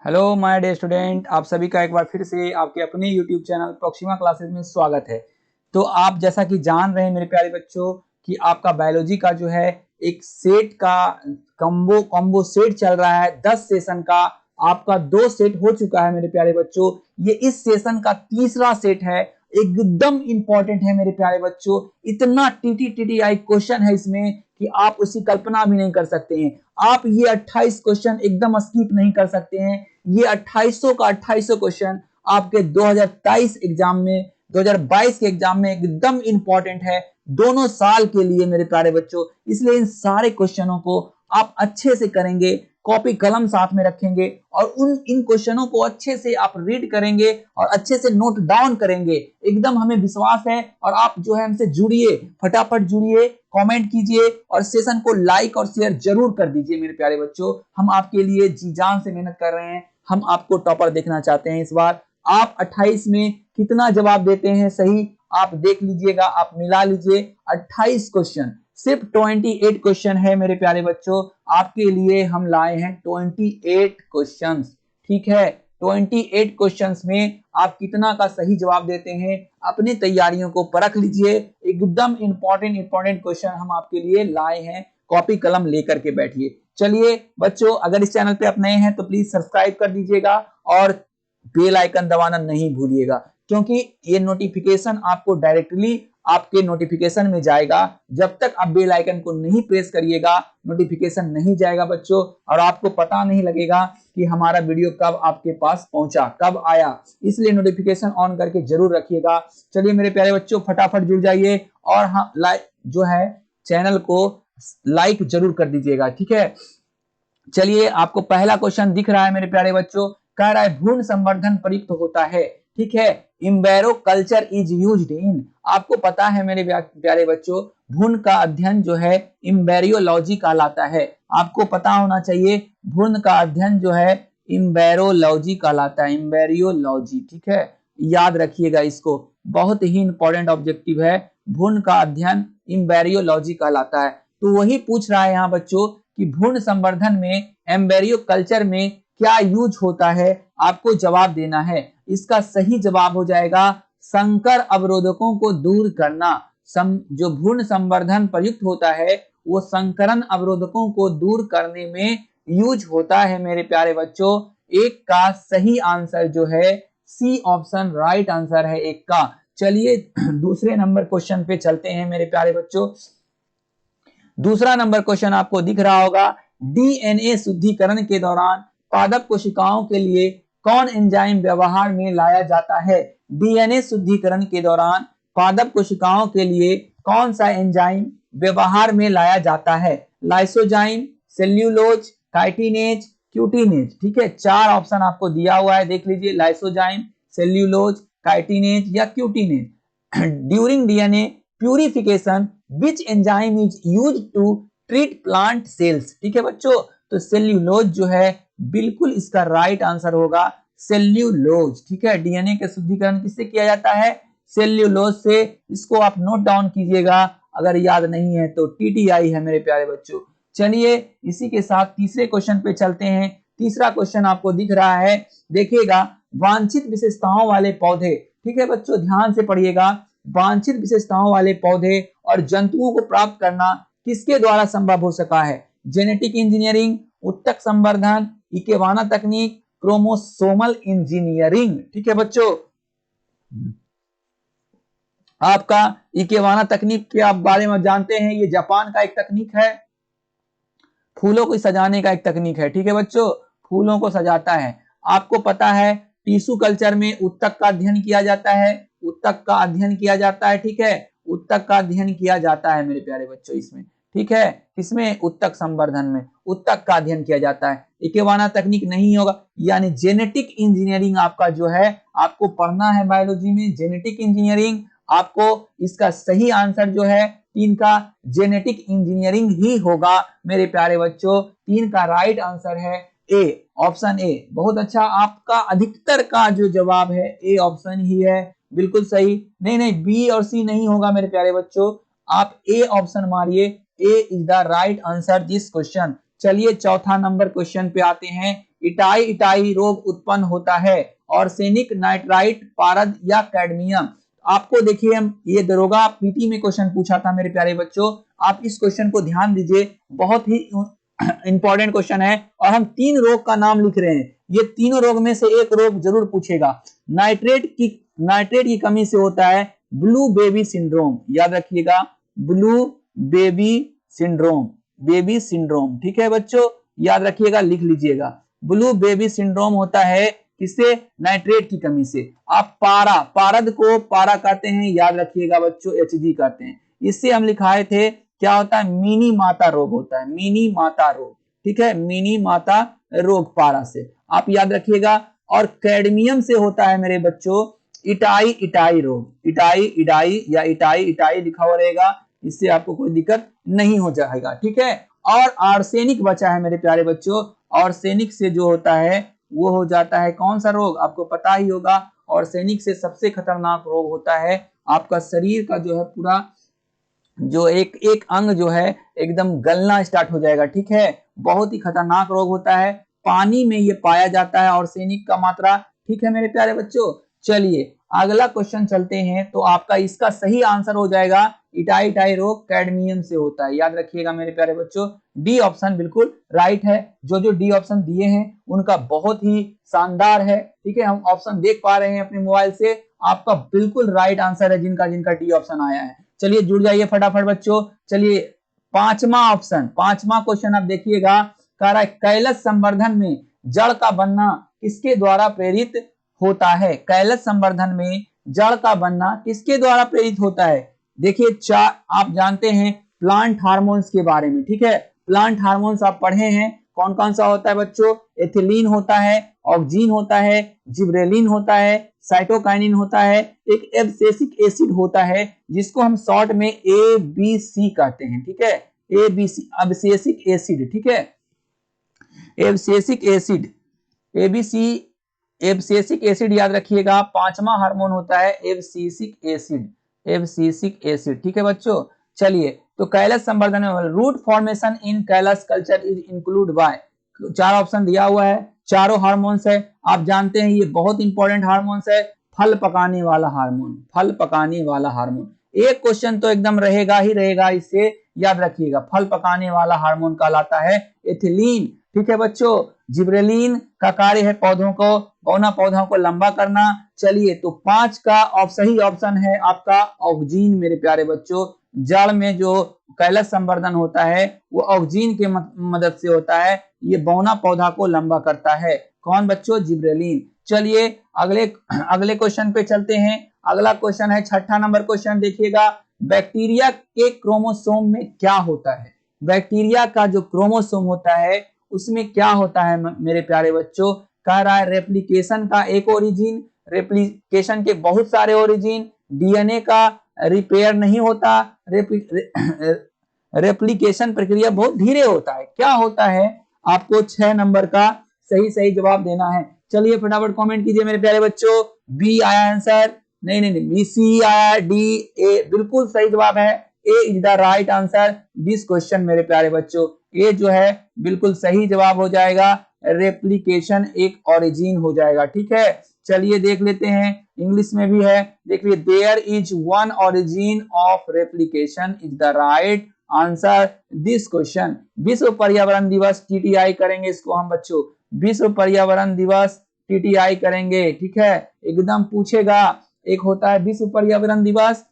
Hello my dear student, आप सभी का एक बार फिर से आपके अपने यूट्यूब चैनल प्रोक्सिमा क्लासेस में स्वागत है। तो आप जैसा कि जान रहे हैं मेरे प्यारे बच्चों कि आपका बायोलॉजी का जो है एक सेट का कॉम्बो सेट चल रहा है 10 सेशन का। आपका 2 सेट हो चुका है मेरे प्यारे बच्चों। ये इस सेशन का तीसरा सेट है, एकदम इंपॉर्टेंट है मेरे प्यारे बच्चों। इतना टीटीआई क्वेश्चन है इसमें कि आप उसकी कल्पना भी नहीं कर सकते हैं। आप ये 28 क्वेश्चन एकदम स्किप नहीं कर सकते हैं। ये 2800 का 2800 क्वेश्चन आपके 2023 एग्जाम में 2022 के एग्जाम में एकदम इंपॉर्टेंट है, दोनों साल के लिए मेरे प्यारे बच्चों। इसलिए इन सारे क्वेश्चनों को आप अच्छे से करेंगे, कॉपी कलम साथ में रखेंगे और इन क्वेश्चनों को अच्छे से आप रीड करेंगे और अच्छे से नोट डाउन करेंगे। एकदम हमें विश्वास है और आप जो है हमसे जुड़िए, फटाफट जुड़िए, कमेंट कीजिए और सेशन को लाइक और शेयर जरूर कर दीजिए मेरे प्यारे बच्चों। हम आपके लिए जी जान से मेहनत कर रहे हैं, हम आपको टॉपर देखना चाहते हैं। इस बार आप 28 में कितना जवाब देते हैं सही, आप देख लीजिएगा, आप मिला लीजिए। 28 क्वेश्चन, सिर्फ 28 क्वेश्चन है मेरे प्यारे बच्चों। आपके लिए हम लाए हैं 28 क्वेश्चंस, ठीक है। 28 क्वेश्चंस में आप कितना का सही जवाब देते हैं, अपनी तैयारियों को परख लीजिए। एकदम इंपॉर्टेंट क्वेश्चन हम आपके लिए लाए हैं, कॉपी कलम लेकर के बैठिए। चलिए बच्चों, अगर इस चैनल पे आप नए हैं तो प्लीज सब्सक्राइब कर दीजिएगा और बेल आइकन दबाना नहीं भूलिएगा, क्योंकि ये नोटिफिकेशन आपको डायरेक्टली आपके नोटिफिकेशन में जाएगा। जब तक आप बेल आइकन को नहीं प्रेस करिएगा नोटिफिकेशन नहीं जाएगा बच्चों, और आपको पता नहीं लगेगा कि हमारा वीडियो कब आपके पास पहुंचा, कब आया। इसलिए नोटिफिकेशन ऑन करके जरूर रखिएगा। चलिए मेरे प्यारे बच्चों, फटाफट जुड़ जाइए और हाँ, जो है चैनल को लाइक जरूर कर दीजिएगा, ठीक है। चलिए, आपको पहला क्वेश्चन दिख रहा है मेरे प्यारे बच्चों, कह रहा है भ्रूण संवर्धन प्रयुक्त होता है, ठीक है। इम्बेरो कल्चर इज यूज्ड इन, आपको पता है मेरे प्यारे बच्चों, भ्रूण का अध्ययन जो है इम्बेरियोलॉजी कहलाता है। आपको पता होना चाहिए भ्रूण का अध्ययन जो है इम्बेरोलॉजी कहलाता है, इम्बेरियोलॉजी, ठीक है। याद रखिएगा इसको, बहुत ही इंपॉर्टेंट ऑब्जेक्टिव है। भ्रूण का अध्ययन इम्बेरियोलॉजी कहलाता है। तो वही पूछ रहा है यहाँ बच्चों कि भ्रूण संवर्धन में एम्ब्रियो कल्चर में क्या यूज होता है, आपको जवाब देना है। इसका सही जवाब हो जाएगा संकर अवरोधकों को दूर करना। जो भ्रूण संवर्धन प्रयुक्त होता है वो संकरण अवरोधकों को दूर करने में यूज होता है मेरे प्यारे बच्चों। एक का सही आंसर जो है सी ऑप्शन राइट आंसर है एक का। चलिए दूसरे नंबर क्वेश्चन पे चलते हैं मेरे प्यारे बच्चों। दूसरा नंबर क्वेश्चन आपको दिख रहा होगा, डीएनए शुद्धिकरण के दौरान पादप कोशिकाओं के लिए कौन एंजाइम व्यवहार में लाया जाता है। डीएनए शुद्धिकरण के दौरान पादप कोशिकाओं के लिए कौन सा एंजाइम व्यवहार में लाया जाता है। लाइसोजाइम, सेल्यूलोज, काइटिनेज, क्यूटिनेज, ठीक है। 4 ऑप्शन आपको दिया हुआ है, देख लीजिए, लाइसोजाइम, सेल्यूलोज, काइटिनेज या cutinase. During DNA purification which enzyme is used to treat plant cells, ठीक है बच्चों। तो सेल्यूलोज जो है बिल्कुल इसका राइट आंसर होगा, सेल्यूलोज, ठीक है। डीएनए का शुद्धिकरण किससे किया जाता है, सेल्यूलोज से। इसको आप नोट डाउन कीजिएगा, अगर याद नहीं है तो टीटीआई है मेरे प्यारे बच्चों। चलिए इसी के साथ तीसरे क्वेश्चन पे चलते हैं। तीसरा क्वेश्चन आपको दिख रहा है, देखिएगा, वांछित विशेषताओं वाले पौधे, ठीक है बच्चों, ध्यान से पढ़िएगा। वांछित विशेषताओं वाले पौधे और जंतुओं को प्राप्त करना किसके द्वारा संभव हो सका है। जेनेटिक इंजीनियरिंग, उत्तक संवर्धन, इकेवाना तकनीक, क्रोमोसोमल इंजीनियरिंग, ठीक है बच्चों। आपका इकेवाना तकनीक के आप बारे में जानते हैं, ये जापान का एक तकनीक है, फूलों को सजाने का एक तकनीक है, ठीक है बच्चों, फूलों को सजाता है। आपको पता है टिश्यू कल्चर में उत्तक का अध्ययन किया जाता है, उत्तक का अध्ययन किया जाता है, ठीक है। उत्तक का अध्ययन किया जाता है मेरे प्यारे बच्चों इसमें, ठीक है। किसमें, उत्तक संवर्धन में उत्तक का अध्ययन किया जाता है। इकेवाना तकनीक नहीं होगा, यानी जेनेटिक इंजीनियरिंग आपका जो है आपको पढ़ना है बायोलॉजी में, जेनेटिक इंजीनियरिंग। आपको इसका सही आंसर जो है 3 का जेनेटिक इंजीनियरिंग ही होगा मेरे प्यारे बच्चों। 3 का राइट आंसर है ए, ऑप्शन ए। बहुत अच्छा, आपका अधिकतर का जो जवाब है ए ऑप्शन ही है, बिल्कुल सही। नहीं, बी और सी नहीं होगा मेरे प्यारे बच्चों, आप ए ऑप्शन मारिए, a is the right answer this question. चलिए चौथा नंबर क्वेश्चन पे आते हैं। इटाई इटाई रोग उत्पन्न होता है? आर्सेनिक, नाइट्राइट, पारद या कैडमियम? आपको देखिए, हम ये दरोगा पीटी में क्वेश्चन पूछा था मेरे प्यारे बच्चों, आप इस क्वेश्चन को ध्यान दीजिए, बहुत ही इंपॉर्टेंट क्वेश्चन है। और हम 3 रोग का नाम लिख रहे हैं, ये तीनों रोग में से एक रोग जरूर पूछेगा। नाइट्रेट की कमी से होता है ब्लू बेबी सिंड्रोम, याद रखिएगा, ब्लू बेबी सिंड्रोम, ठीक है बच्चों, याद रखिएगा, लिख लीजिएगा। ब्लू बेबी सिंड्रोम होता है किससे? नाइट्रेट की कमी से। आप पारद को पारा कहते हैं, याद रखिएगा बच्चों, HG कहते हैं। इससे हम लिखाए थे, क्या होता है? मिनी माता रोग होता है, मिनी माता रोग, ठीक है, मिनी माता रोग पारा से, आप याद रखिएगा। और कैडमियम से होता है मेरे बच्चों इटाई इटाई रोग, इटाई इटाई या इटाई इटाई लिखा हुआ रहेगा, इससे आपको कोई दिक्कत नहीं हो जाएगा, ठीक है। और आर्सेनिक बचा है मेरे प्यारे बच्चों, आर्सेनिक से जो होता है वो हो जाता है कौन सा रोग? आपको पता ही होगा, आर्सेनिक से सबसे खतरनाक रोग होता है आपका शरीर का जो है पूरा जो एक एक अंग जो है एकदम गलना स्टार्ट हो जाएगा, ठीक है, बहुत ही खतरनाक रोग होता है। पानी में ये पाया जाता है आर्सेनिक का मात्रा, ठीक है मेरे प्यारे बच्चों। चलिए अगला क्वेश्चन चलते हैं, तो आपका इसका सही आंसर हो जाएगा इटाई इटाई रोग कैडमियम से होता है, याद रखिएगा मेरे प्यारे बच्चों, डी ऑप्शन बिल्कुल राइट है। जो डी ऑप्शन दिए हैं उनका बहुत ही शानदार है, ठीक है, हम ऑप्शन देख पा रहे हैं अपने मोबाइल से, आपका बिल्कुल राइट आंसर है जिनका जिनका डी ऑप्शन आया है। चलिए जुड़ जाइए फटाफट बच्चों। चलिए पांचवा क्वेश्चन आप देखिएगा, कह रहा है कैलस संवर्धन में जड़ का बनना किसके द्वारा प्रेरित होता है? कैलस संवर्धन में जड़ का बनना किसके द्वारा प्रेरित होता है? देखिए आप जानते हैं प्लांट हार्मोन्स के बारे में, ठीक है, प्लांट हार्मोन्स आप पढ़े हैं, कौन कौन सा होता है बच्चों? एथिलीन होता है, ऑक्जीन होता है, जिब्रेलिन होता है, साइटोकाइनिन होता है, एक एब्सिसिक एसिड होता है जिसको हम शॉर्ट में ABC कहते हैं, ठीक है, ABC एब्सिसिक एसिड, ठीक है, abscisic acid, ABC abscisic acid याद रखिएगा। पांचवा हार्मोन होता है एब्सिसिक एसिड, ठीक है बच्चों। चलिए तो कैलस संवर्धन में root formation in callus culture is include by, 4 option दिया हुआ है, चारों हार्मोन्स है, आप जानते हैं ये बहुत इंपॉर्टेंट हार्मोन्स है, फल पकाने वाला हार्मोन, एक क्वेश्चन तो एकदम रहेगा ही रहेगा, इससे याद रखिएगा, फल पकाने वाला हार्मोन कहलाता है एथिलीन, ठीक है बच्चों। जिब्रेलिन का कार्य है पौधों को पौधों को लंबा करना। चलिए तो 5 का सही ऑप्शन है आपका ऑक्सीजन मेरे प्यारे बच्चों, जड़ में जो कैलस संवर्धन होता है वो ऑक्सीजन के मदद से होता है, ये बौना पौधा को लंबा करता है, कौन बच्चों? जिब्रेलिन। चलिए अगले क्वेश्चन पे चलते हैं। अगला क्वेश्चन है 6ठा नंबर क्वेश्चन, देखिएगा, बैक्टीरिया के क्रोमोसोम में क्या होता है? बैक्टीरिया का जो क्रोमोसोम होता है उसमें क्या होता है मेरे प्यारे बच्चों? कह रहा है रेप्लिकेशन का एक ओरिजिन, रेप्लिकेशन के बहुत सारे ओरिजिन, डीएनए का रिपेयर नहीं होता, रेप्लिकेशन प्रक्रिया बहुत धीरे होता है, क्या होता है? आपको 6 नंबर का सही जवाब देना है। चलिए फटाफट कमेंट कीजिए मेरे प्यारे बच्चों। बी आया आंसर, नहीं, बी सी आया, डी ए, बिल्कुल सही जवाब है, a is the right answer this question मेरे प्यारे बच्चों, ए जो है बिल्कुल सही जवाब हो जाएगा, रेप्लिकेशन एक ओरिजिन हो जाएगा, ठीक है। चलिए देख लेते हैं, इंग्लिश में भी है, देखिए, there is one origin of replication is the right answer this question. विश्व पर्यावरण दिवस TTI करेंगे इसको हम बच्चों, विश्व पर्यावरण दिवस TTI करेंगे, ठीक है, एकदम पूछेगा। एक होता है विश्व पर्यावरण दिवस,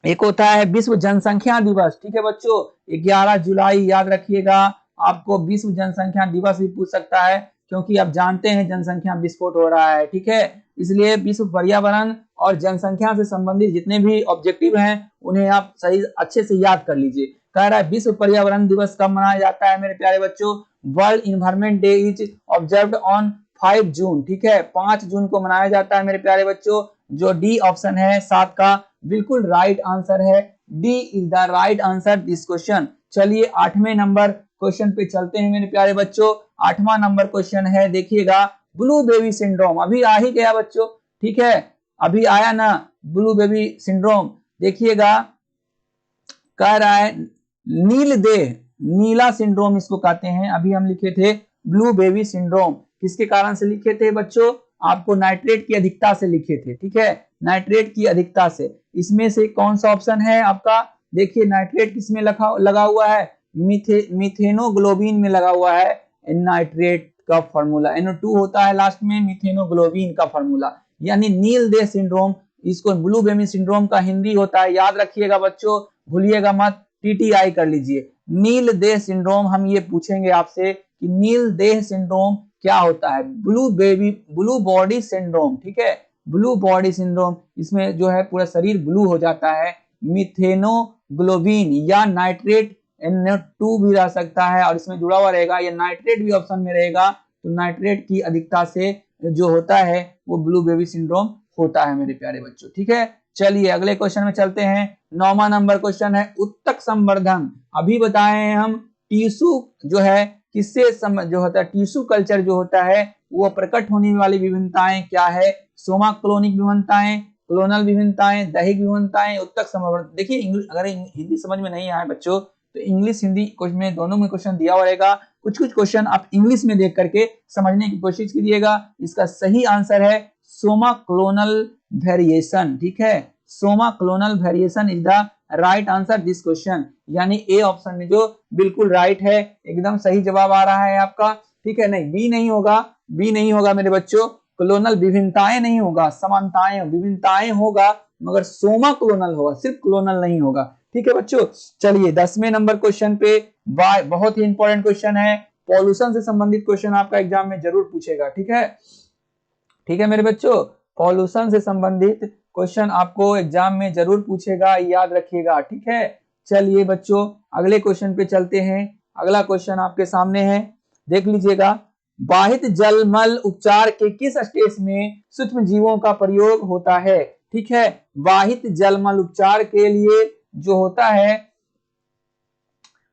एक होता है विश्व जनसंख्या दिवस, ठीक है बच्चों, 11 जुलाई याद रखिएगा। आपको विश्व जनसंख्या दिवस भी पूछ सकता है, क्योंकि आप जानते हैं जनसंख्या विस्फोट हो रहा है, ठीक है, इसलिए विश्व पर्यावरण और जनसंख्या से संबंधित जितने भी ऑब्जेक्टिव हैं उन्हें आप सही अच्छे से याद कर लीजिए। कह रहा है विश्व पर्यावरण दिवस कब मनाया जाता है मेरे प्यारे बच्चों? World environment day is observed on 5 जून, ठीक है, 5 जून को मनाया जाता है मेरे प्यारे बच्चों। जो डी ऑप्शन है 7 का बिल्कुल राइट आंसर है, D is the right answer this question. चलिए 8वें नंबर क्वेश्चन पे चलते हैं मेरे प्यारे बच्चों। 8वां नंबर क्वेश्चन है, देखिएगा, ब्लू बेबी सिंड्रोम, अभी आ ही गया बच्चों, ठीक है, अभी आया ना ब्लू बेबी सिंड्रोम, देखिएगा, कह रहा है नीला सिंड्रोम इसको कहते हैं, अभी हम लिखे थे ब्लू बेबी सिंड्रोम किसके कारण से लिखे थे बच्चों? आपको नाइट्रेट की अधिकता से लिखे थे, ठीक है, नाइट्रेट की अधिकता से। इसमें से कौन सा ऑप्शन है आपका? देखिए नाइट्रेट किसमें लगा हुआ है? मिथेनोग्लोबिन में लगा हुआ है नाइट्रेट का फॉर्मूला। NO2 होता है लास्ट में, मिथेनोग्लोबिन का फॉर्मूला, यानी नील देह सिंड्रोम। इसको ब्लू बेबी सिंड्रोम का हिंदी होता है, याद रखिएगा बच्चों, भूलिएगा मत, TTI कर लीजिए। नील देह सिंड्रोम, हम ये पूछेंगे आपसे कि नील देह सिंड्रोम क्या होता है? ब्लू बॉडी सिंड्रोम, ठीक है, ब्लू बॉडी सिंड्रोम, इसमें जो है पूरा शरीर ब्लू हो जाता है। मिथेनोग्लोबिन या नाइट्रेट NO2 भी रह सकता है और इसमें जुड़ा हुआ रहेगा, या नाइट्रेट भी ऑप्शन में रहेगा, तो नाइट्रेट की अधिकता से जो होता है वो ब्लू बेबी सिंड्रोम होता है मेरे प्यारे बच्चों, ठीक है। चलिए अगले क्वेश्चन में चलते हैं। 9वां नंबर क्वेश्चन है उत्तक संवर्धन। अभी बताए हैं हम टिश्यू जो है किससे जो होता है, टिश्यू कल्चर जो होता है वो प्रकट होने वाली विभिन्नताएं क्या है? सोमा क्लोनिक विभिन्नताएं, क्लोनल विभिन्नताएं, दैहिक विभिन्नताएं, उत्तक संवर्धन। देखिए अगर हिंदी समझ में नहीं आए बच्चों तो इंग्लिश हिंदी में दोनों में क्वेश्चन दिया हुआ रहेगा। कुछ क्वेश्चन आप इंग्लिश में देख करके समझने की कोशिश कीजिएगा। इसका सही आंसर है सोमा क्लोनल वेरिएशन, ठीक है, Soma clonal variation is the right answer this question, यानी ए ऑप्शन में जो बिल्कुल राइट है, एकदम सही जवाब आ रहा है आपका, ठीक है। नहीं, बी नहीं होगा, बी नहीं होगा मेरे बच्चों, क्लोनल विभिन्नताएं नहीं होगा, समानताएं विभिन्नताएं होगा, मगर सोमा क्लोनल होगा, सिर्फ क्लोनल नहीं होगा, ठीक है बच्चों। चलिए 10वें नंबर क्वेश्चन पे, बहुत ही इंपॉर्टेंट क्वेश्चन है, पॉल्यूशन से संबंधित क्वेश्चन आपका एग्जाम में जरूर पूछेगा, ठीक है, ठीक है मेरे बच्चों, पॉल्यूशन से संबंधित क्वेश्चन आपको एग्जाम में जरूर पूछेगा, याद रखिएगा, ठीक है। चलिए बच्चों अगले क्वेश्चन पे चलते हैं। अगला क्वेश्चन आपके सामने है, देख लीजिएगा, बाहित जलमल उपचार के किस स्टेज में सूक्ष्म जीवों का प्रयोग होता है? ठीक है, बाहित जलमल उपचार के लिए जो होता है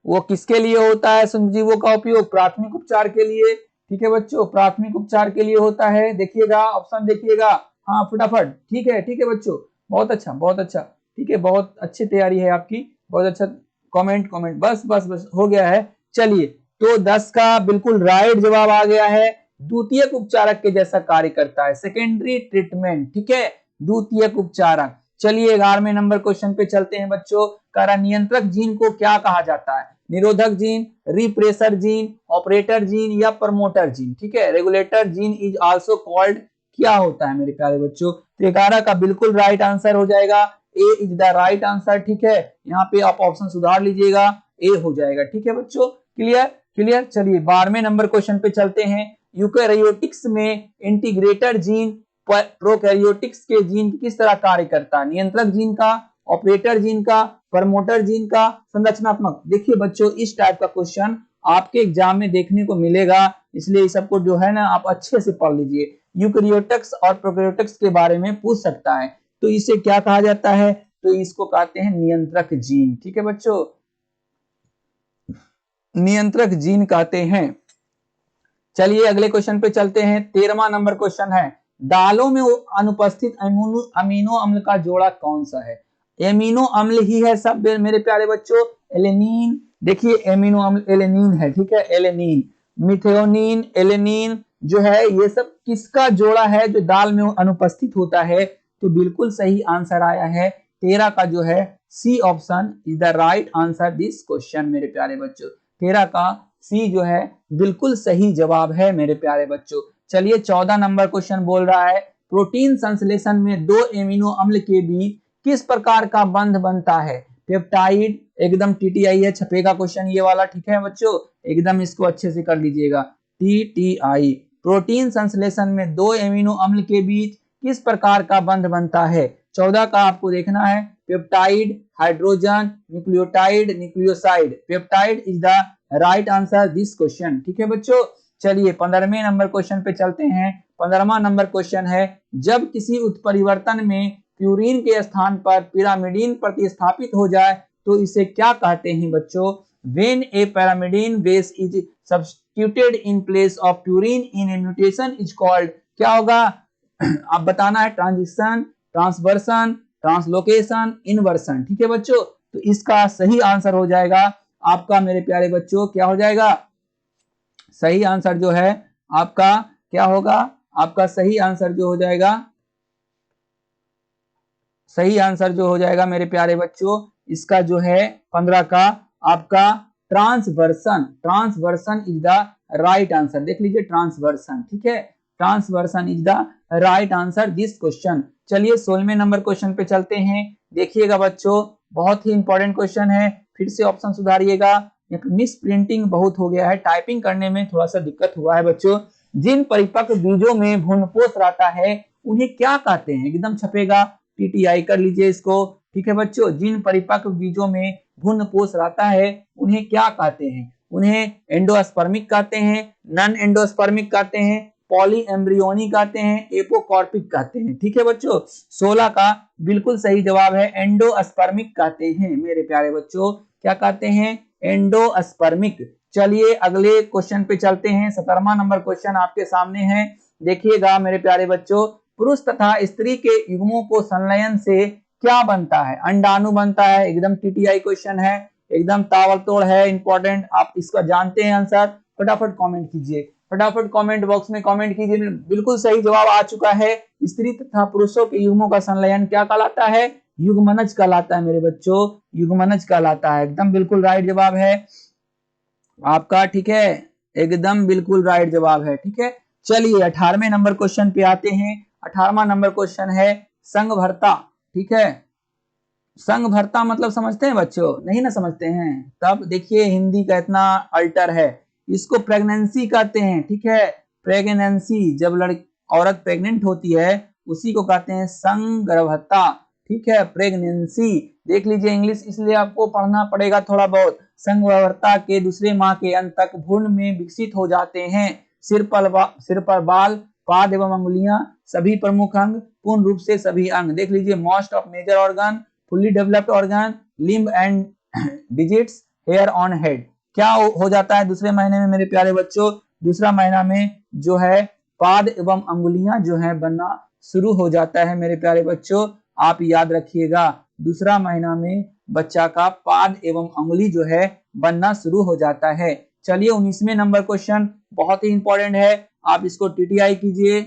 वो किसके लिए होता है? सूक्ष्म जीवों का उपयोग प्राथमिक उपचार के लिए, ठीक है बच्चों, प्राथमिक उपचार के लिए होता है। देखिएगा ऑप्शन, देखिएगा, हाँ फटाफट, ठीक है बच्चों, बहुत अच्छा बहुत अच्छा, ठीक है, बहुत अच्छी तैयारी है आपकी, बहुत अच्छा, कमेंट बस बस बस हो गया है। चलिए तो 10 का बिल्कुल राइट जवाब आ गया है, द्वितीयक उपचारक के जैसा कार्य करता है, सेकेंडरी ट्रीटमेंट, ठीक है, द्वितीयक उपचारक। चलिए 11वें नंबर क्वेश्चन पे चलते हैं बच्चों। कारा नियंत्रक जीन को क्या कहा जाता है? निरोधक gene, repressor gene, operator gene या प्रमोटर जीन, ठीक है, regulator gene is also called, क्या होता है मेरे प्यारे बच्चों? तो 11 का बिल्कुल राइट आंसर हो जाएगा, ए इज द राइट आंसर, ठीक है, यहाँ पे आप ऑप्शन सुधार लीजिएगा, ए हो जाएगा, ठीक है बच्चों, क्लियर क्लियर। चलिए 12वें नंबर क्वेश्चन पे चलते हैं। यूकेरियोटिक्स में इंटीग्रेटर जीन प्रोकैरियोटिक्स के जीन किस तरह कार्य करता है? नियंत्रक जीन का, ऑपरेटर जीन का, प्रमोटर जीन का, संरचनात्मक। देखिए बच्चों इस टाइप का क्वेश्चन आपके एग्जाम में देखने को मिलेगा, इसलिए सबको जो है ना आप अच्छे से पढ़ लीजिए। यूकेरियोटिक्स और प्रोकैरियोटिक्स के बारे में पूछ सकता है, तो इसे क्या कहा जाता है? तो इसको कहते हैं नियंत्रक जीन, ठीक है बच्चों, नियंत्रक जीन कहते हैं। चलिए अगले क्वेश्चन पे चलते हैं। 13वां नंबर क्वेश्चन है, दालों में अनुपस्थित अमीनो अम्ल का जोड़ा कौन सा है? एमिनो अम्ल ही है सब मेरे प्यारे बच्चों, एलेनिन। देखिए एमिनो अम्ल एलेनिन है, ठीक है, एलेनिन, मिथेओनिन, एलेनिन जो है ये सब किसका जोड़ा है जो दाल में अनुपस्थित होता है? तो बिल्कुल सही आंसर आया है 13 का जो है C option is the right answer this question मेरे प्यारे बच्चों। 13 का सी जो है बिल्कुल सही जवाब है मेरे प्यारे बच्चों। चलिए 14 नंबर क्वेश्चन बोल रहा है, प्रोटीन संश्लेषण में दो एमिनो अम्ल के बीच किस प्रकार का बंध बनता है? पेप्टाइड, एकदम टीटीआई है, छपेगा क्वेश्चन ये वाला, ठीक है बच्चों, एकदम इसको अच्छे से कर लीजिएगा, टीटीआई। प्रोटीन संश्लेषण में दो एमिनो अम्ल के बीच किस प्रकार का बंध बनता है? 14 का आपको देखना है, peptide, hydrogen, nucleotide, nucleoside. Peptide is the right answer this question, ठीक है बच्चों। चलिए 15वें नंबर क्वेश्चन पे चलते हैं। 15वां नंबर क्वेश्चन है, जब किसी उत्परिवर्तन में प्यूरिन के स्थान पर पिरामिडीन प्रतिस्थापित हो जाए तो इसे क्या कहते हैं बच्चों? When A pyrimidine base is substituted in place of purine in a mutation is called, क्या होगा? आप बताना है, ट्रांजिशन, ट्रांसवर्सन, ट्रांसलोकेशन, इनवर्सन, ठीक है बच्चों। तो इसका सही आंसर हो जाएगा आपका मेरे प्यारे बच्चों, क्या हो जाएगा? सही आंसर जो है आपका क्या होगा, आपका सही आंसर जो हो जाएगा, सही आंसर जो हो जाएगा मेरे प्यारे बच्चों, इसका जो है 15 का आपका transversion, transversion is the right answer. देख लीजिए ट्रांसवर्सन, ठीक है, transversion is the right answer this question. चलिए 16वें नंबर क्वेश्चन पे चलते हैं। देखिएगा बच्चों, बहुत ही इंपॉर्टेंट क्वेश्चन है, फिर से ऑप्शन सुधारिएगा, मिस प्रिंटिंग बहुत हो गया है, टाइपिंग करने में थोड़ा सा दिक्कत हुआ है बच्चों। जिन परिपक्व बीजों में भ्रूणपोष रहता है उन्हें क्या कहते हैं, एकदम छपेगा, टीटीआई कर लीजिए इसको, ठीक है बच्चों। जिन परिपक्व बीजों में भ्रूणपोष रहता है उन्हें क्या कहते हैं, उन्हें एंडोस्पर्मिक कहते हैं, नॉन एंडोस्पर्मिक कहते हैं, पॉली एम्ब्रियोनी कहते हैं, एपोकॉर्पिक कहते हैं, ठीक है बच्चों। 16 का बिल्कुल सही जवाब है एंडोस्पर्मिक कहते हैं मेरे प्यारे बच्चों, क्या कहते हैं, एंडोस्पर्मिक। चलिए अगले क्वेश्चन पे चलते हैं। 17वां नंबर क्वेश्चन आपके सामने है, देखिएगा मेरे प्यारे बच्चों, पुरुष तथा स्त्री के युग्मों को संलयन से क्या बनता है, अंडाणु बनता है, एकदम टीटीआई क्वेश्चन है, एकदम ताबड़तोड़ है, इंपॉर्टेंट, आप इसका जानते हैं आंसर, फटाफट कमेंट कीजिए, फटाफट कमेंट बॉक्स में कमेंट कीजिए। बिल्कुल सही जवाब आ चुका है, स्त्री तथा पुरुषों के युग्मों का संलयन क्या कहलाता है, युग्मनज कहलाता है मेरे बच्चों, युग्मनज कहलाता है, एकदम बिल्कुल राइट जवाब है आपका, ठीक है, एकदम बिल्कुल राइट जवाब है, ठीक है। चलिए 18वें नंबर क्वेश्चन पे आते हैं। 18वां नंबर क्वेश्चन है संघभर्ता, ठीक है, संघभर्ता मतलब समझते हैं बच्चों, नहीं ना समझते हैं, तब देखिए हिंदी का इतना अल्टर है, इसको प्रेगनेंसी कहते हैं, ठीक है, प्रेगनेंसी, जब लड़की औरत प्रेग्नेंट होती है उसी को कहते हैं संगर्भता, ठीक है, प्रेगनेंसी। देख लीजिए इंग्लिश इसलिए आपको पढ़ना पड़ेगा थोड़ा बहुत। संगर्भता के दूसरे माह के अंत तक भ्रूण में विकसित हो जाते हैं, सिर पर बाल, पाद एवं अंगुलियां, सभी प्रमुख अंग, पूर्ण रूप से सभी अंग। देख लीजिए most of major organ, fully developed organ, limb and digits, hair on head. क्या हो जाता है दूसरे महीने में मेरे प्यारे बच्चों, दूसरा महीना में जो है पाद एवं अंगुलियां जो है बनना शुरू हो जाता है मेरे प्यारे बच्चों, आप याद रखिएगा, दूसरा महीना में बच्चा का पाद एवं अंगुली जो है बनना शुरू हो जाता है। चलिए 19वें नंबर क्वेश्चन बहुत ही इंपॉर्टेंट है, आप इसको टीटीआई कीजिए,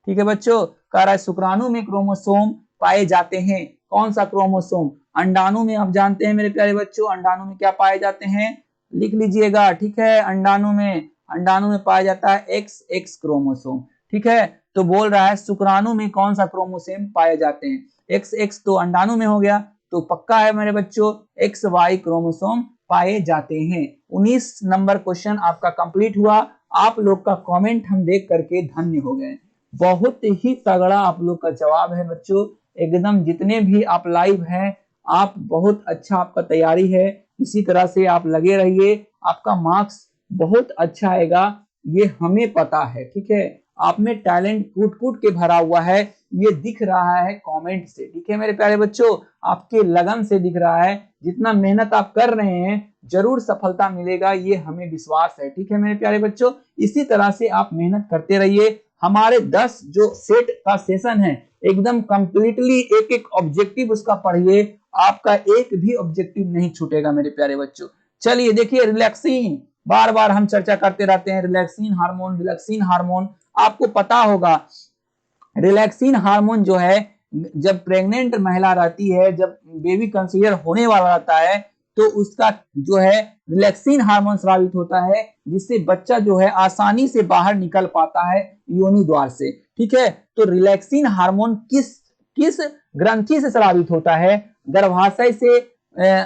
ठीक है बच्चों। कह रहा है शुक्राणु में क्रोमोसोम पाए जाते हैं, कौन सा क्रोमोसोम, अंडाणु में आप जानते हैं मेरे प्यारे बच्चों, अंडाणु में क्या पाए जाते हैं, लिख लीजिएगा, ठीक है, अंडाणु में पाया जाता है XX क्रोमोसोम, ठीक है। तो बोल रहा है शुक्राणु में कौन सा क्रोमोसोम पाए जाते हैं, XX तो अंडाणु में हो गया, तो पक्का है मेरे बच्चों XY क्रोमोसोम पाए जाते हैं। 19 नंबर क्वेश्चन आपका कंप्लीट हुआ, आप लोग का कमेंट हम देख करके धन्य हो गए, बहुत ही तगड़ा आप लोग का जवाब है बच्चों, एकदम जितने भी आप लाइव हैं, आप बहुत अच्छा, आपका तैयारी है, इसी तरह से आप लगे रहिए, आपका मार्क्स बहुत अच्छा आएगा, ये हमें पता है, ठीक है, आप में टैलेंट कूट कूट के भरा हुआ है, ये दिख रहा है कमेंट से, ठीक है मेरे प्यारे बच्चों, आपके लगन से दिख रहा है, जितना मेहनत आप कर रहे हैं जरूर सफलता मिलेगा, ये हमें विश्वास है, ठीक है मेरे प्यारे बच्चों। इसी तरह से आप मेहनत करते रहिए, हमारे 10 जो सेट का सेशन है एकदम कंप्लीटली एक एक ऑब्जेक्टिव उसका पढ़िए, आपका एक भी ऑब्जेक्टिव नहीं छूटेगा मेरे प्यारे बच्चों। चलिए देखिए रिलैक्सिन, बार बार हम चर्चा करते रहते हैं, रिलैक्सिन हार्मोन, रिलैक्सिन हार्मोन, आपको पता होगा रिलैक्सिन हार्मोन जो है जब प्रेग्नेंट महिला रहती है, जब बेबी कंसीडर होने वाला रहता है, तो उसका जो है रिलैक्सिन हार्मोन स्रावित होता है, जिससे बच्चा जो है आसानी से बाहर निकल पाता है योनि द्वार से, ठीक है। तो रिलैक्सिन हार्मोन किस किस ग्रंथि से स्रावित होता है, गर्भाशय से,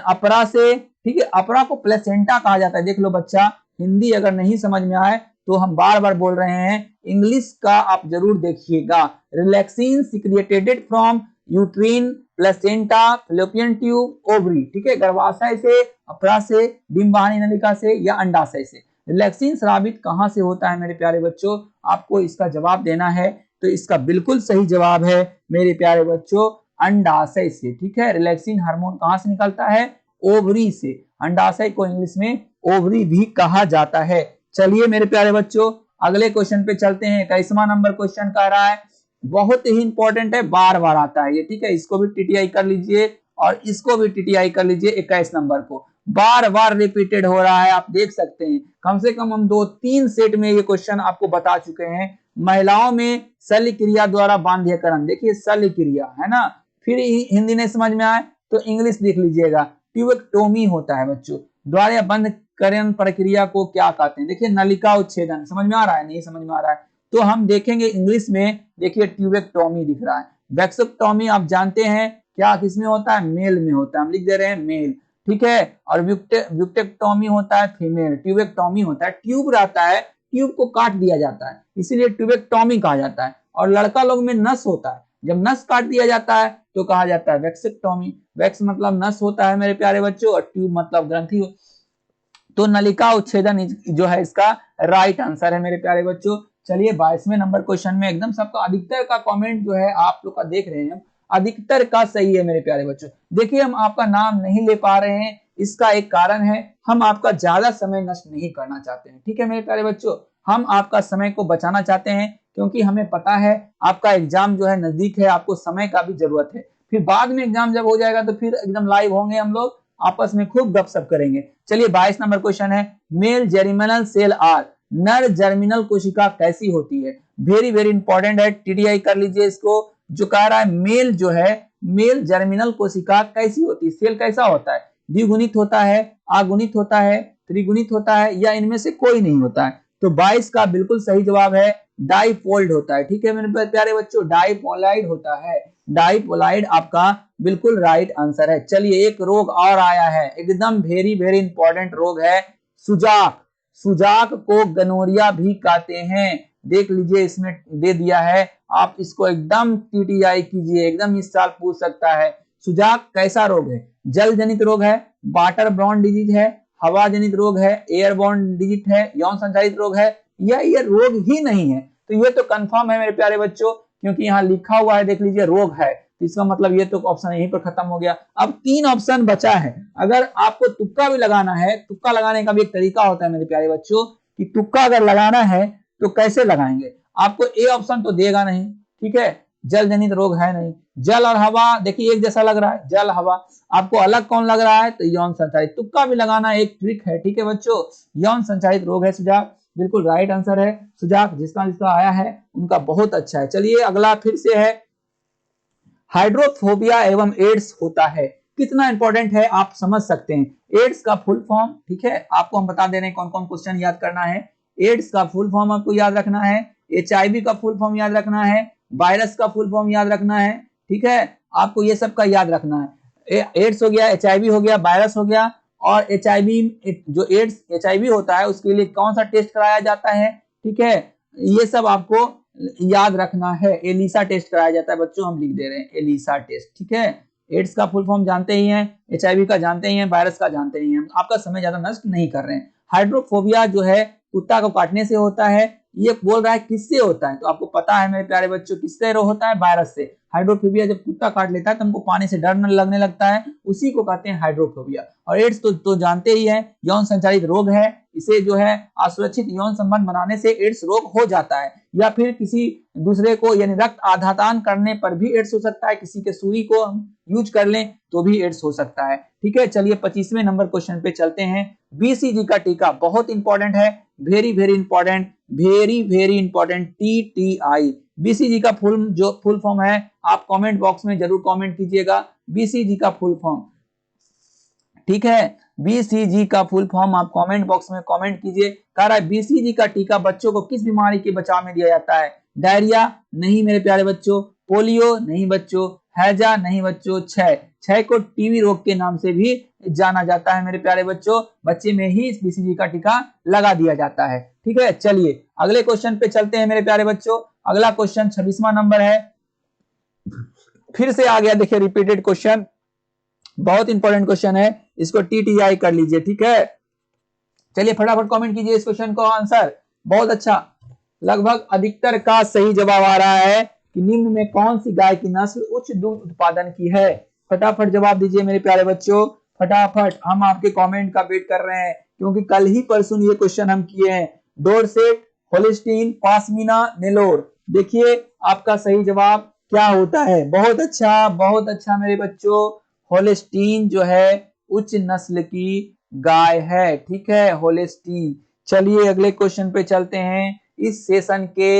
अपरा से, ठीक है, अपरा को प्लेसेंटा कहा जाता है। देख लो बच्चा, हिंदी अगर नहीं समझ में आए तो हम बार बार बोल रहे हैं, इंग्लिश का आप जरूर देखिएगा, relaxin secreted from uterine, placenta, fallopian tube, ovary, ठीक है, गर्भाशय से, अपरा से, डिंबानी नलिका से या अंडाशय से। रिलैक्सिन स्रावित कहां से होता है मेरे प्यारे बच्चों, आपको इसका जवाब देना है, तो इसका बिल्कुल सही जवाब है मेरे प्यारे बच्चों अंडाशय से, ठीक है। रिलैक्सिन हार्मोन कहां से निकलता है, ओवरी से, अंडाशय को इंग्लिश में ओवरी भी कहा जाता है। चलिए मेरे प्यारे बच्चों अगले क्वेश्चन पे चलते हैं। 21वां नंबर क्वेश्चन कह रहा है, बहुत ही इंपॉर्टेंट है, बार बार आता है ये, ठीक है, इसको भी टीटीआई कर लीजिए और इसको भी टीटीआई कर लीजिए 21 नंबर को, बार बार रिपीटेड हो रहा है, आप देख सकते हैं। कम से कम हम 2-3 सेट में ये क्वेश्चन आपको बता चुके हैं। महिलाओं में शल्य क्रिया द्वारा बांध्यकरण, देखिए शल्य क्रिया है ना, फिर हिंदी नहीं समझ में आए तो इंग्लिश देख लीजिएगा। ट्यूबेक्टोमी होता है बच्चों, द्वारा बंद करण प्रक्रिया को क्या कहते हैं? देखिए नलिका उच्छेदन, समझ में आ रहा है? नहीं समझ में आ रहा है तो हम देखेंगे इंग्लिश में। देखिए ट्यूबेक्टोमी दिख रहा है। वैक्सोक्टोमी आप जानते हैं क्या किसमें होता है? मेल में होता है, हम लिख दे रहे हैं मेल, ठीक है। और व्यूटेक्टोमी होता है फीमेल। ट्यूबेक्टोमी होता है ट्यूब रहता है, ट्यूब को काट दिया जाता है, इसीलिए ट्यूबेक्टोमी कहा जाता है। और लड़का लोग में नस होता है, जब नस काट दिया जाता है तो कहा जाता है वैक्सेक्टोमी। वैक्स मतलब नस होता है मेरे प्यारे बच्चों, और ट्यूब मतलब ग्रंथि। तो नलिका उच्छेदन जो है इसका राइट आंसर है मेरे प्यारे बच्चों। चलिए 22वें नंबर क्वेश्चन में एकदम सबका अधिकतर का कमेंट जो है आप लोग का देख रहे हैं, अधिकतर का सही है मेरे प्यारे बच्चों। देखिए हम आपका नाम नहीं ले पा रहे हैं, इसका एक कारण है, हम आपका ज्यादा समय नष्ट नहीं करना चाहते हैं, ठीक है मेरे प्यारे बच्चों। हम आपका समय को बचाना चाहते हैं, क्योंकि हमें पता है आपका एग्जाम जो है नजदीक है, आपको समय का भी जरूरत है। फिर बाद में एग्जाम जब हो जाएगा तो फिर एकदम लाइव होंगे हम लोग, आपस में खूब गपशप करेंगे। चलिए 22 नंबर क्वेश्चन है, मेल जर्मिनल सेल आर, नर जर्मिनल कोशिका कैसी होती है? वेरी वेरी इंपॉर्टेंट है, टीडीआई कर लीजिए इसको। जो कह रहा है मेल जो है, मेल जर्मिनल कोशिका कैसी होती है? सेल कैसा होता है? द्विगुणित होता है, अगुणित होता है, त्रिगुणित होता है, या इनमें से कोई नहीं होता है? तो 22 का बिल्कुल सही जवाब है डाइपोल्ड होता है, ठीक है मेरे प्यारे बच्चों, डाइपोलाइड होता है। डाइपोलाइड आपका बिल्कुल राइट आंसर है। चलिए एक रोग और आया है, एकदम वेरी वेरी इंपॉर्टेंट रोग है, सुजाक। सुजाक को गनोरिया भी कहते हैं, देख लीजिए इसमें दे दिया है, आप इसको एकदम टीटीआई कीजिए, एकदम इस साल पूछ सकता है। सुजाक कैसा रोग है? जल जनित रोग है, वाटर ब्रॉन डिजीज है, हवा जनित रोग है, एयरबॉर्न डिजीज है, यौन संचालित रोग है, या ये रोग ही नहीं है? तो ये तो कंफर्म है मेरे प्यारे बच्चों, क्योंकि यहाँ लिखा हुआ है, देख लीजिए रोग है, तो इसका मतलब ये तो ऑप्शन यहीं पर खत्म हो गया। अब 3 ऑप्शन बचा है, अगर आपको तुक्का भी लगाना है, तुक्का लगाने का भी एक तरीका होता है मेरे प्यारे बच्चों, कि तुक्का अगर लगाना है तो कैसे लगाएंगे? आपको ए ऑप्शन तो देगा नहीं, ठीक है, जल जनित रोग है नहीं। जल और हवा देखिए एक जैसा लग रहा है, जल हवा। आपको अलग कौन लग रहा है? तो यौन संचालित। तुक्का भी लगाना एक ट्रिक है, ठीक है बच्चों। यौन संचालित रोग है सुजाक, बिल्कुल राइट आंसर है सुजाक। जिसका जिसका आया है उनका बहुत अच्छा है। चलिए अगला फिर से है, हाइड्रोफोबिया एवं एड्स होता है, कितना इंपॉर्टेंट है आप समझ सकते हैं। एड्स का फुल फॉर्म, ठीक है, आपको हम बता दे रहे हैं कौन कौन क्वेश्चन याद करना है। एड्स का फुल फॉर्म आपको याद रखना है, एचआईवी का फुल फॉर्म याद रखना है, वायरस का फुल फॉर्म याद रखना है, ठीक है, आपको ये सब का याद रखना है। एड्स हो गया, एचआईवी हो गया, वायरस हो गया, और एचआईवी जो एड्स एचआईवी होता है उसके लिए कौन सा टेस्ट कराया जाता है, ठीक है, ये सब आपको याद रखना है। एलिसा टेस्ट कराया जाता है बच्चों, हम लिख दे रहे हैं एलिसा टेस्ट, ठीक है। एड्स का फुल फॉर्म जानते ही हैं, एचआईवी का जानते ही हैं, वायरस का जानते ही हैं, आपका समय ज्यादा नष्ट नहीं कर रहे हैं। हाइड्रोफोबिया जो है कुत्ता को काटने से होता है, ये बोल रहा है किससे होता है, तो आपको पता है मेरे प्यारे बच्चों किससे होता है? वायरस से। हाइड्रोफोबिया जब कुत्ता काट लेता है तो हमको पानी से डर लगने लगता है, उसी को कहते हैं हाइड्रोफोबिया। और एड्स तो जानते ही हैं, यौन संचालित रोग है, इसे जो है असुरक्षित यौन संबंध बनाने से एड्स रोग हो जाता है, या फिर किसी दूसरे को यानी रक्त आदान करने पर भी एड्स हो सकता है, किसी के सुई को हम यूज कर लें तो भी एड्स हो सकता है, ठीक है। चलिए 25वें नंबर क्वेश्चन पे चलते हैं। बीसीजी का टीका बहुत इंपॉर्टेंट है, very very important, very very important, TTI. BCG का फुल फॉर्म है, आप कमेंट बॉक्स में जरूर कमेंट कीजिएगा बीसीजी का फुल फॉर्म, ठीक है। बीसीजी का फुल फॉर्म आप कमेंट बॉक्स में कमेंट कीजिए। कह रहा है बीसीजी का टीका बच्चों को किस बीमारी के बचाव में दिया जाता है? डायरिया नहीं मेरे प्यारे बच्चों, पोलियो नहीं बच्चों, हैजा नहीं बच्चों, क्षय को टीबी रोग के नाम से भी जाना जाता है मेरे प्यारे बच्चों, बच्चे में ही इस बीसीजी का टीका लगा दिया जाता है, ठीक है। चलिए अगले क्वेश्चन पे चलते हैं मेरे प्यारे बच्चों। अगला क्वेश्चन 26वां नंबर है, फिर से आ गया, देखिए रिपीटेड क्वेश्चन, बहुत इंपॉर्टेंट क्वेश्चन है, इसको टीटीआई कर लीजिए, ठीक है। चलिए फटाफट कमेंट कीजिए इस क्वेश्चन को आंसर, बहुत अच्छा, लगभग अधिकतर का सही जवाब आ रहा है कि निम्न में कौन सी गाय की नस्ल उच्च दूध उत्पादन की है? फटाफट जवाब दीजिए मेरे प्यारे बच्चों, फटाफट, हम आपके कमेंट का वेट कर रहे हैं, क्योंकि कल ही परसों ये क्वेश्चन हम किए हैं। डोरसेट, होलिस्टीन, पासमीना, नेलोर, देखिए आपका सही जवाब क्या होता है? बहुत अच्छा मेरे बच्चों, होलिस्टीन जो है उच्च नस्ल की गाय है, ठीक है, होलिस्टीन। चलिए अगले क्वेश्चन पे चलते हैं। इस सेशन के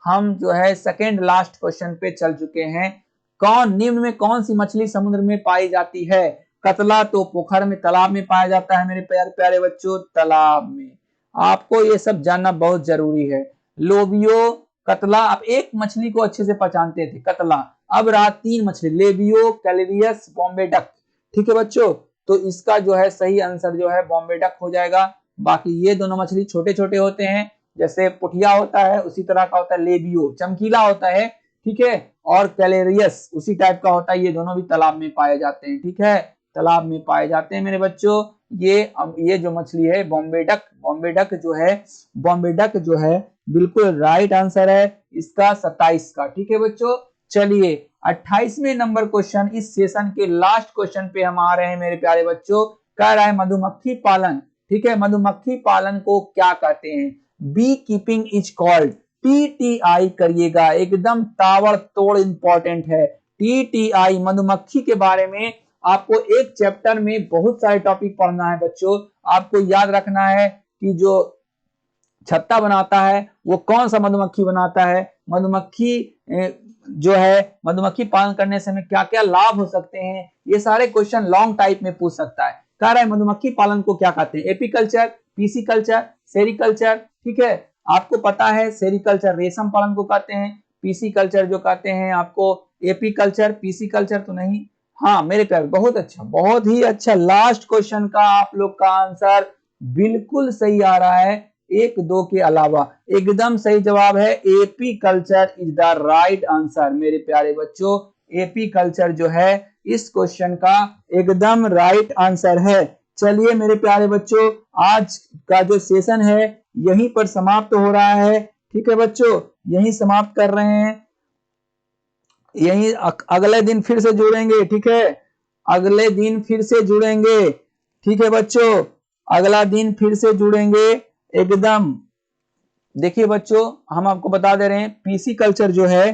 हम जो है सेकंड लास्ट क्वेश्चन पे चल चुके हैं। निम्न में कौन सी मछली समुद्र में पाई जाती है? कतला तो पोखर में, तालाब में पाया जाता है मेरे प्यारे प्यारे बच्चों, तालाब में। आपको ये सब जानना बहुत जरूरी है। लोबियो, कतला, आप एक मछली को अच्छे से पहचानते थे, कतला। अब रहा 3 मछली, लेबियो, कैलेरियस, बॉम्बे डक। ठीक है बच्चों, तो इसका जो है सही आंसर जो है बॉम्बे डक हो जाएगा। बाकी ये दोनों मछली छोटे छोटे होते हैं, जैसे पुठिया होता है उसी तरह का होता है लेबियो, चमकीला होता है, ठीक है, और कैलेरियस उसी टाइप का होता है। ये दोनों भी तालाब में पाए जाते हैं, ठीक है, तालाब में पाए जाते हैं मेरे बच्चों। ये जो मछली है बॉम्बे डक, बॉम्बे डक जो है, बॉम्बे डक जो है बिल्कुल राइट आंसर है इसका 27 का। ठीक है बच्चों, चलिए 28वें नंबर क्वेश्चन, इस सेशन के लास्ट क्वेश्चन पे हम आ रहे हैं मेरे प्यारे बच्चों। कह रहा है मधुमक्खी पालन, ठीक है, मधुमक्खी पालन को क्या कहते हैं? Bee keeping is called, TTI करिएगा, एकदम ताबड़तोड़ इंपॉर्टेंट है। TTI मधुमक्खी के बारे में आपको एक चैप्टर में बहुत सारे टॉपिक पढ़ना है बच्चों। आपको याद रखना है कि जो छत्ता बनाता है वो कौन सा मधुमक्खी बनाता है, मधुमक्खी जो है मधुमक्खी पालन करने से हमें क्या क्या लाभ हो सकते हैं, ये सारे क्वेश्चन लॉन्ग टाइप में पूछ सकता है। कह रहा है मधुमक्खी पालन को क्या कहते हैं? Apiculture, pisciculture, sericulture. ठीक है, आपको पता है सेरिकल्चर रेशम पालन को कहते हैं, पीसीकल्चर जो कहते हैं आपको एपीकल्चर, पीसीकल्चर तो नहीं। हाँ मेरे प्यारे, बहुत अच्छा, बहुत ही अच्छा। लास्ट क्वेश्चन का आप लोग का आंसर बिल्कुल सही आ रहा है, 1-2 के अलावा एकदम सही जवाब है AP culture is the right answer मेरे प्यारे बच्चों। एपी कल्चर जो है इस क्वेश्चन का एकदम राइट आंसर है। चलिए मेरे प्यारे बच्चों, आज का जो सेशन है यहीं पर समाप्त हो रहा है। ठीक है बच्चों, यहीं समाप्त कर रहे हैं, यहीं अगले दिन फिर से जुड़ेंगे। ठीक है, अगले दिन फिर से जुड़ेंगे। ठीक है बच्चों, अगला दिन फिर से जुड़ेंगे एकदम। देखिए बच्चों, हम आपको बता दे रहे हैं पीसी कल्चर जो है,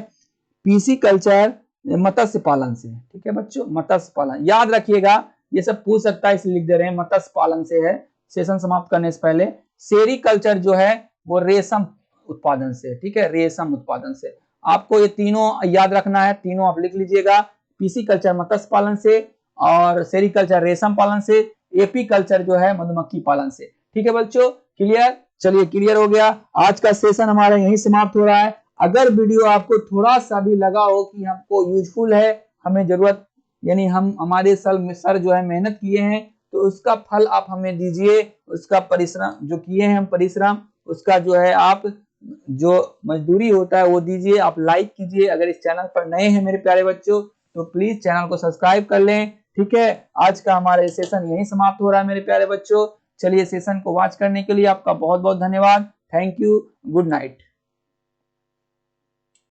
पीसी कल्चर मत्स्य पालन से। ठीक है बच्चों, मत्स्य पालन याद रखिएगा, ये सब पूछ सकता है इसलिए लिख दे रहे हैं, मत्स्य पालन से है। सेशन समाप्त करने से पहले सेरिकल्चर जो है वो रेशम उत्पादन से। ठीक है, रेशम उत्पादन से। आपको ये तीनों याद रखना है, तीनों आप लिख लीजिएगा, पीसी कल्चर मत्स्य पालन से, और सेरिकल्चर रेशम पालन से, एपी कल्चर जो है मधुमक्खी पालन से। ठीक है बच्चों, क्लियर? चलिए क्लियर हो गया। आज का सेशन हमारा यहीं समाप्त हो रहा है। अगर वीडियो आपको थोड़ा सा भी लगा हो कि हमको यूजफुल है, हमें जरूरत, यानी हम हमारे सर जो है मेहनत किए हैं, तो उसका फल आप हमें दीजिए, उसका परिश्रम जो किए हैं हम परिश्रम, उसका जो है आप जो मजदूरी होता है वो दीजिए। आप लाइक कीजिए, अगर इस चैनल पर नए हैं मेरे प्यारे बच्चों तो प्लीज चैनल को सब्सक्राइब कर लें। ठीक है, आज का हमारा सेशन यहीं समाप्त हो रहा है मेरे प्यारे बच्चों। चलिए सेशन को वॉच करने के लिए आपका बहुत बहुत धन्यवाद। Thank you, good night.